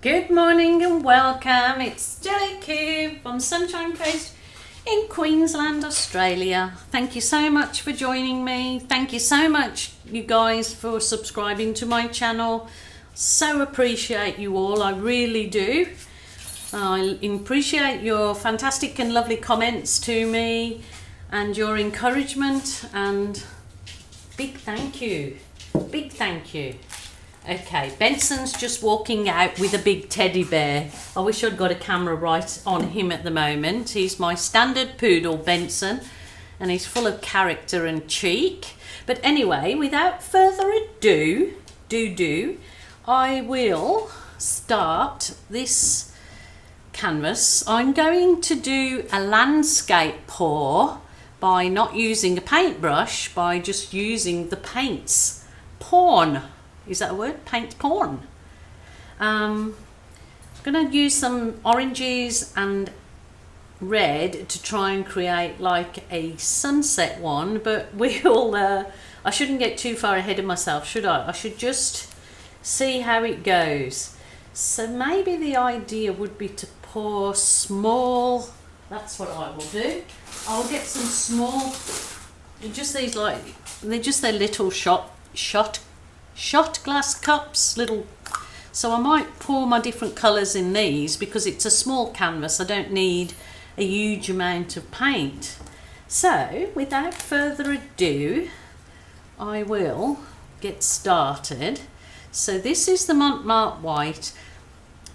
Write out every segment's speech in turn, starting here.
Good morning and welcome. It's Gillykube from Sunshine Coast in Queensland, Australia. Thank you so much for joining me. Thank you so much, you guys, for subscribing to my channel. So appreciate you all, I really do. I appreciate your fantastic and lovely comments to me and your encouragement, and big thank you. Big thank you. Okay, Benson's just walking out with a big teddy bear. I wish I'd got a camera right on him at the moment. He's my standard poodle, Benson, and he's full of character and cheek. But anyway, without further ado, I will start this canvas. I'm going to do a landscape pour by not using a paintbrush, by just using the paints porn. Is that a word? Paint porn. I'm going to use some oranges and red to try and create like a sunset one, but we'll I shouldn't get too far ahead of myself, should I? I should just see how it goes. So maybe the idea would be to pour small, that's what I will do. I'll get some small, just these, like, they're just their little shot glass cups, little. So I might pour my different colours in these because it's a small canvas. I don't need a huge amount of paint. So without further ado, I will get started. So this is the Mont white.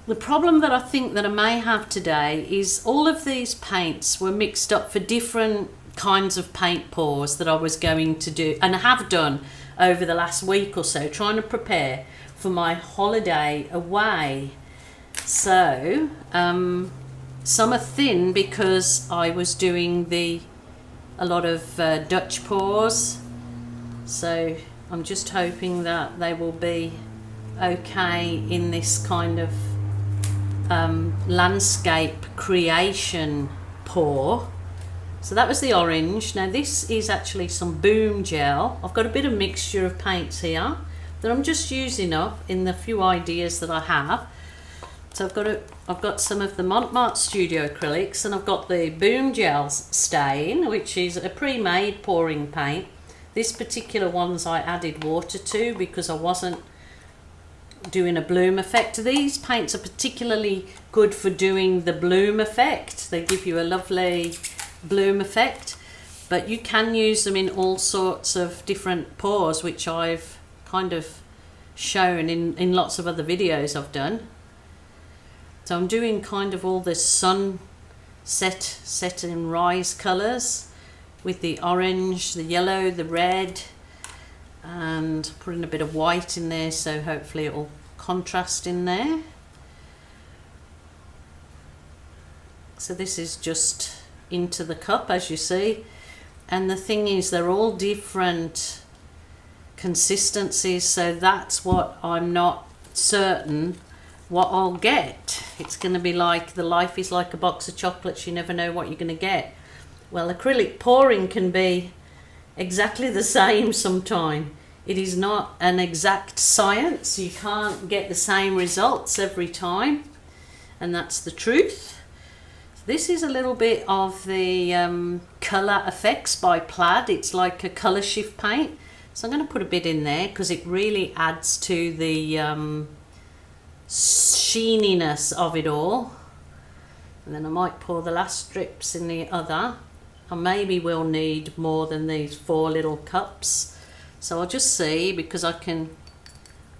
The problem that I think that I may have today is all of these paints were mixed up for different kinds of paint pours that I was going to do and have done over the last week or so, trying to prepare for my holiday away. So some are thin because I was doing a lot of Dutch pours, so I'm just hoping that they will be okay in this kind of landscape creation pour. So that was the orange. Now this is actually some boom gel. I've got a bit of mixture of paints here that I'm just using up in the few ideas that I have. So I've got some of the Mont Studio acrylics, and I've got the boom gel stain, which is a pre-made pouring paint. This particular ones I added water to because I wasn't doing a bloom effect. These paints are particularly good for doing the bloom effect. They give you a lovely bloom effect, but you can use them in all sorts of different pours, which I've kind of shown in lots of other videos I've done. So I'm doing kind of all the sunset, set and rise colours with the orange, the yellow, the red, and putting a bit of white in there, so hopefully it will contrast in there. So this is just into the cup, as you see, and the thing is they're all different consistencies, so that's what I'm not certain what I'll get. It's going to be like the life is like a box of chocolates, you never know what you're going to get. Well, acrylic pouring can be exactly the same sometime. It is not an exact science. You can't get the same results every time, and that's the truth. This is a little bit of the colour effects by Plaid. It's like a colour shift paint, so I'm going to put a bit in there because it really adds to the sheeniness of it all. And then I might pour the last strips in the other. I maybe will need more than these 4 little cups, so I'll just see, because I can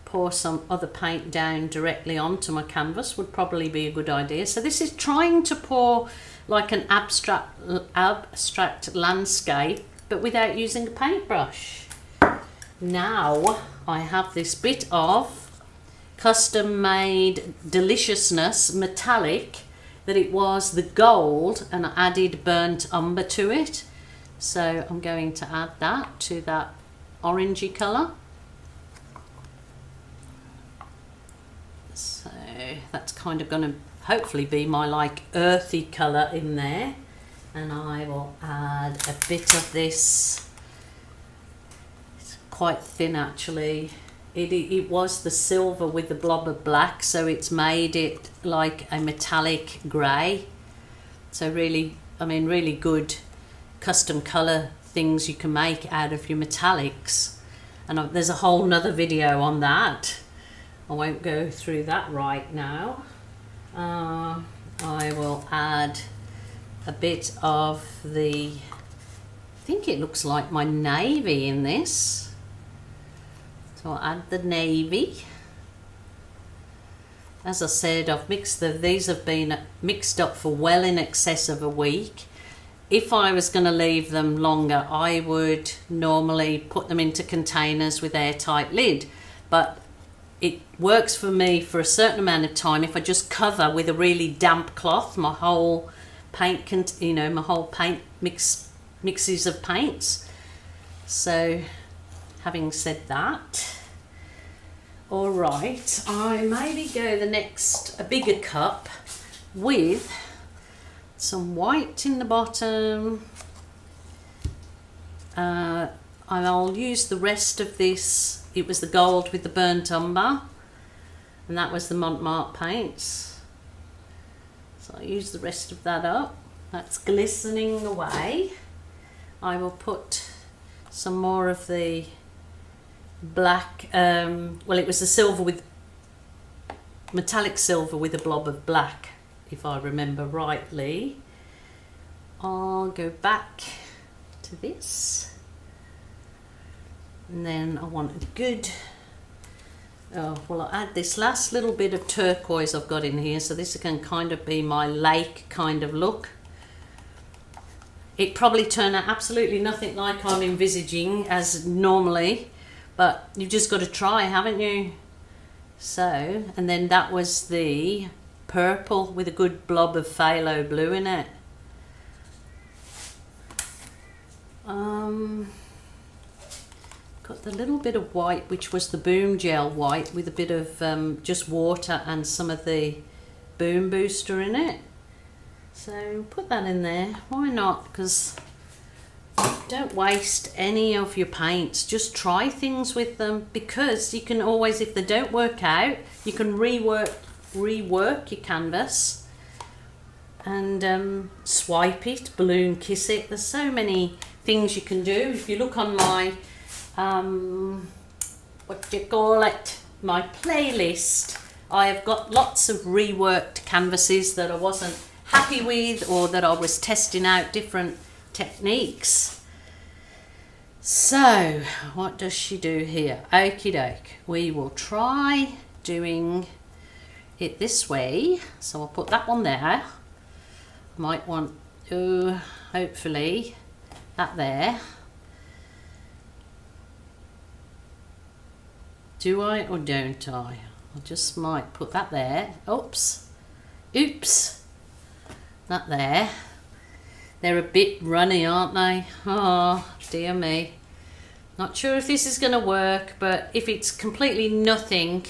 pour some other paint down directly onto my canvas would probably be a good idea. So this is trying to pour like an abstract landscape, but without using a paintbrush. Now I have this bit of custom made deliciousness metallic, that it was the gold, and I added burnt umber to it. So I'm going to add that to that orangey colour. So that's kind of going to hopefully be my like earthy colour in there, and I will add a bit of this. It's quite thin actually, it was the silver with the blob of black, so it's made it like a metallic grey. So really, I mean, really good custom colour things you can make out of your metallics. And there's a whole nother video on that. I won't go through that right now. I will add a bit of the, I think it looks like my navy in this. So I'll add the navy. As I said, I've mixed these have been mixed up for well in excess of a week. If I was going to leave them longer, I would normally put them into containers with airtight lid. But it works for me for a certain amount of time if I just cover with a really damp cloth my whole paint, my whole paint mixes of paints. So having said that, all right, I maybe go a bigger cup with some white in the bottom. And I'll use the rest of this. It was the gold with the burnt umber, and that was the Mont paints. So I'll use the rest of that up. That's glistening away. I will put some more of the black, well, it was the silver with metallic silver with a blob of black, if I remember rightly. I'll go back to this, and then I want a good, well, I'll add this last little bit of turquoise I've got in here, so this can kind of be my lake kind of look. It probably turned out absolutely nothing like I'm envisaging as normally, but you've just got to try, haven't you? So, and then that was the purple with a good blob of phthalo blue in it. Got the little bit of white, which was the boom gel white with a bit of just water and some of the boom booster in it. So put that in there, why not? Because don't waste any of your paints, just try things with them, because you can always, if they don't work out, you can rework your canvas and swipe it, balloon kiss it. There's so many things you can do. If you look on my what do you call it, my playlist, I have got lots of reworked canvases that I wasn't happy with, or that I was testing out different techniques. So what does she do here? Okie doke, we will try doing it this way. So I'll put that one there. Might want hopefully that there. Do I or don't I? I just might put that there. Oops, that there. They're a bit runny, aren't they? Oh dear me. Not sure if this is going to work, but if it's completely nothing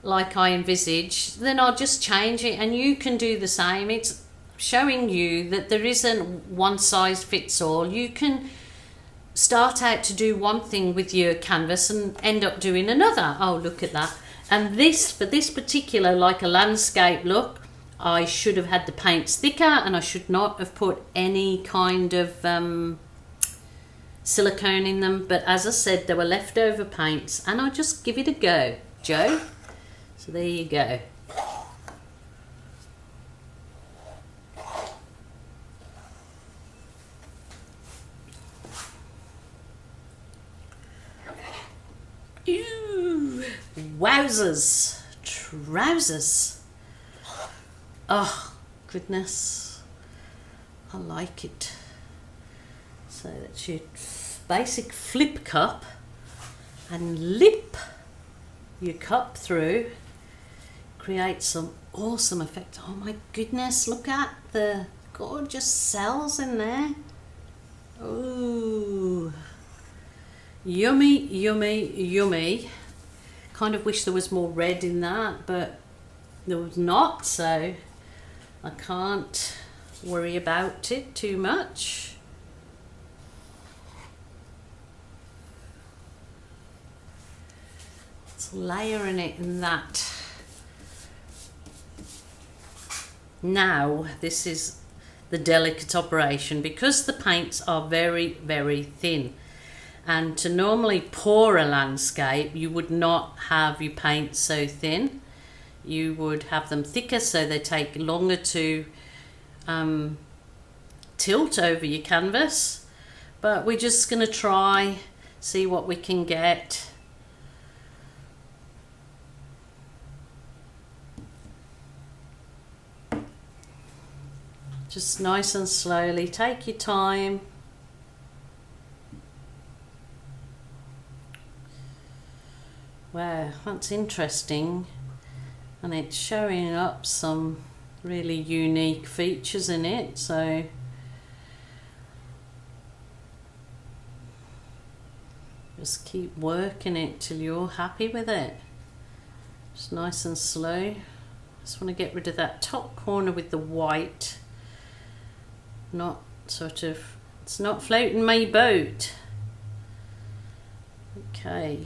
like I envisage, then I'll just change it, and you can do the same. It's showing you that there isn't one size fits all. You can start out to do one thing with your canvas and end up doing another. Oh, look at that. And this, for this particular, like a landscape look, I should have had the paints thicker, and I should not have put any kind of silicone in them. But as I said, there were leftover paints, and I'll just give it a go, Joe. So there you go. Ooh, wowzers, trousers. Oh goodness, I like it. So that's your basic flip cup, and lip your cup through, create some awesome effect. Oh my goodness, look at the gorgeous cells in there. Ooh, yummy, yummy, yummy. Kind of wish there was more red in that, but there was not, so I can't worry about it too much. Just layering it in that. Now this is the delicate operation, because the paints are very, very thin, and to normally pour a landscape you would not have your paints so thin. You would have them thicker so they take longer to tilt over your canvas, but we're just going to try, see what we can get. Just nice and slowly, take your time. Wow, that's interesting, and it's showing up some really unique features in it, so just keep working it till you're happy with it. Just nice and slow. Just want to get rid of that top corner with the white. Not sort of, it's not floating my boat. Okay.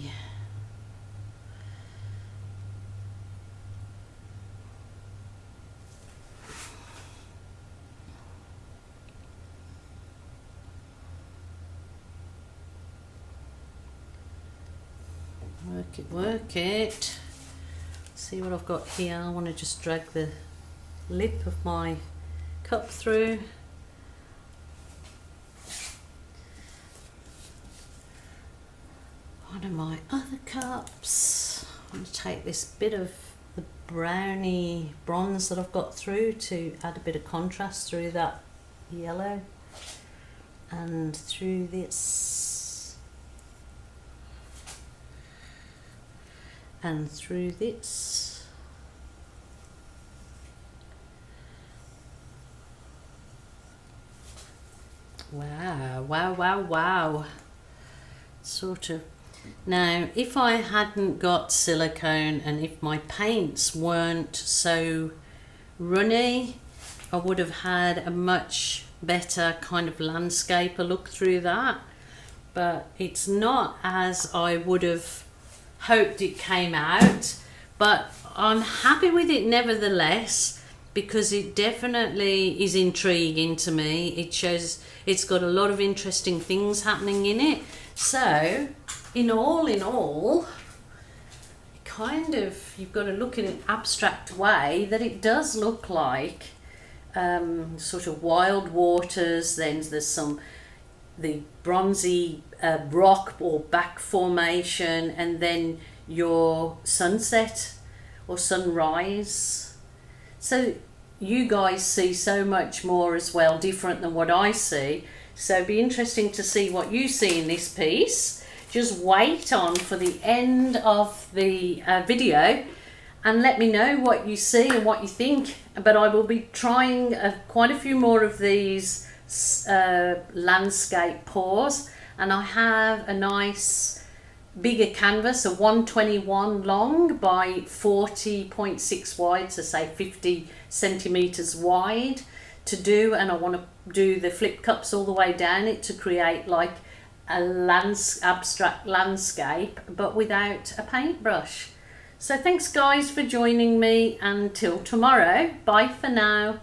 Work it. See what I've got here. I want to just drag the lip of my cup through. One of my other cups. I'm going to take this bit of the browny bronze that I've got through to add a bit of contrast through that yellow, and through this, and through this. Wow, wow, wow, wow. Sort of. Now, if I hadn't got silicone and if my paints weren't so runny, I would have had a much better kind of landscape look through that. But it's not as I would have hoped it came out, but I'm happy with it nevertheless, because it definitely is intriguing to me. It shows it's got a lot of interesting things happening in it. So in all, kind of, you've got to look in an abstract way that it does look like sort of wild waters. Then there's the bronzy rock or back formation, and then your sunset or sunrise. So you guys see so much more as well, different than what I see. So it'd be interesting to see what you see in this piece. Just wait on for the end of the video and let me know what you see and what you think. But I will be trying quite a few more of these landscape pours, and I have a nice bigger canvas, a 121 long by 40.6 wide, so say 50 centimeters wide to do, and I want to do the flip cups all the way down it to create like a abstract landscape, but without a paintbrush. So thanks guys for joining me. Until tomorrow, bye for now.